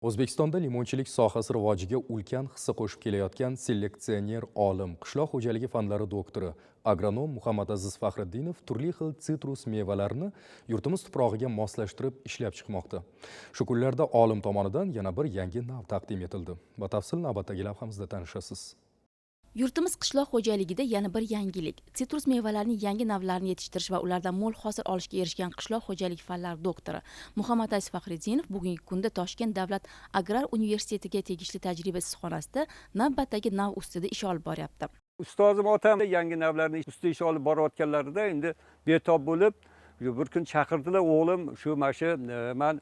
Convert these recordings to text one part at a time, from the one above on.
O'zbekistonda limonchilik sohasi rivojiga ulkan hissa qo'shib kelayotgan seleksioner olim, qishloq xo'jaligi fanlari doktori, agronom Muhammadaziz Faxriddinov turli xil sitrus mevalarini yurtimiz tuprog'iga moslashtirib ishlab chiqmoqda. Shu kunlarda olim tomonidan yana bir yangi nav taqdim etildi. Batafsil navbatdagi lavhamizda tanishasiz. Yurtimiz qishloq xo'jaligida yana bir yangilik. Sitrus mevalarining yangi navlarini yetishtirish va ulardan mo'l hosil olishga erishgan qishloq xo'jaligi fanlari doktori Muhammadaziz Faxriddinov bugungi kunda Toshkent davlat agrar universitetiga tegishli tajriba issiqxonasida navbatdagi nav ustida ish olib boryapti. Ustozim otam yangi navlarni ustida ish olib borayotganlarida endi betob bo'lib, bir kun chaqirdilar, o'g'lim, shu men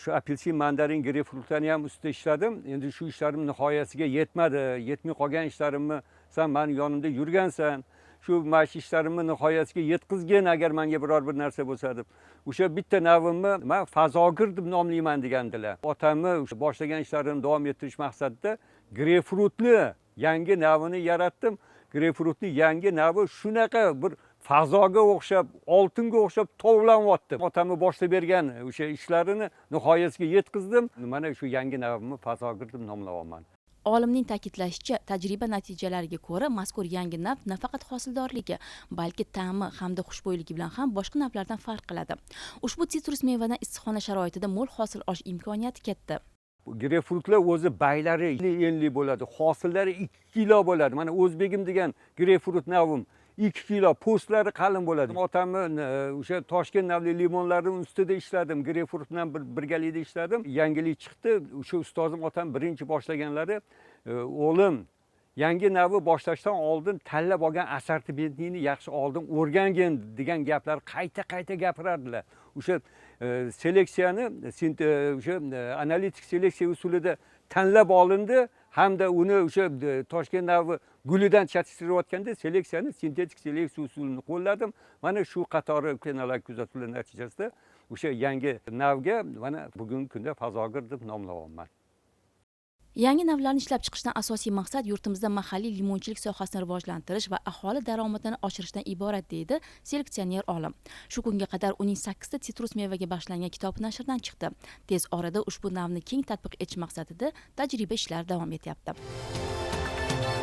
shu apelsin, mandarin, greypfrutlarni ham ustida ishladim. Endi shu ishlarim nihoyasiga yetmadi. Yetmay qolgan ishlarimni sen meni yonimda yurgansan. Shu ishlarimni nihoyasiga yetkazgin agar menga biror bir narsa bo'lsa deb. O'sha bitta navimni men fazogir deb nomlayman degandilar. Otamni o'sha boshlagan ishlarini davom ettirish maqsadida greypfrutli yangi navini yaratdim. Greypfrutni yangi navi shunaqa bir fazoga o'xshab, oltinga o'xshab tovlanyapti. Otamni boshlab bergan o'sha ishlarini nihoyasiga yetkazdim. Mana shu yangi navimni fazogir deb nomlayapman. Olimning ta'kidlashicha, tajriba natijalariga ko'ra mazkur yangi nav nafaqat hosildorligi, balki ta'mi hamda xushbo'yligi bilan ham boshqa navlardan farq qiladi. Ushbu sitrus mevadan issiqxona sharoitida mo'l hosil olish imkoniyati katta. Greypfrutlar o'zi baylari enli bo'ladi, hosillari 2 kilo bo'ladi. Mana o'zbegim degan greypfrut navim 2 kilo, postlari qalin bo'ladi. Otamni o'sha Toshkent navli limonlarning ustida ishladim, greypfrut bilan birgalikda ishladim. Yangilik chiqdi. O'sha ustozim otam birinchi boshlaganlari, o'g'lim, yangi navi boshlashdan oldin tanlab olgan assortimentini yaxshi oldin o'rgangin degan gaplar qayta gapirardilar. O'sha seleksiyani o'sha analitik seleksiya usulida tanlab olindi hamda uni o'sha Toshkent navi gulidan chatishtirayotganda seleksiyani sintetik seleksiya usulini qo'lladim. Mana shu qatori kanallar kuzatuvlar natijasida o'sha yangi navga mana bugungi kunda fazogir deb nomlayapman. Yangi navlarni ishlab chiqishdan asosiy maqsad yurtimizda mahalliy limonchilik sohasini rivojlantirish va aholi daromadini oshirishdan iborat, deydi seleksioner olim. Shu kunga qadar uning 8 ta sitrus mevaga bag'ishlangan kitob nashrdan chiqdi. Tez orada ushbu navni keng tatbiq etish maqsadida tajriba ishlari davom etyapti.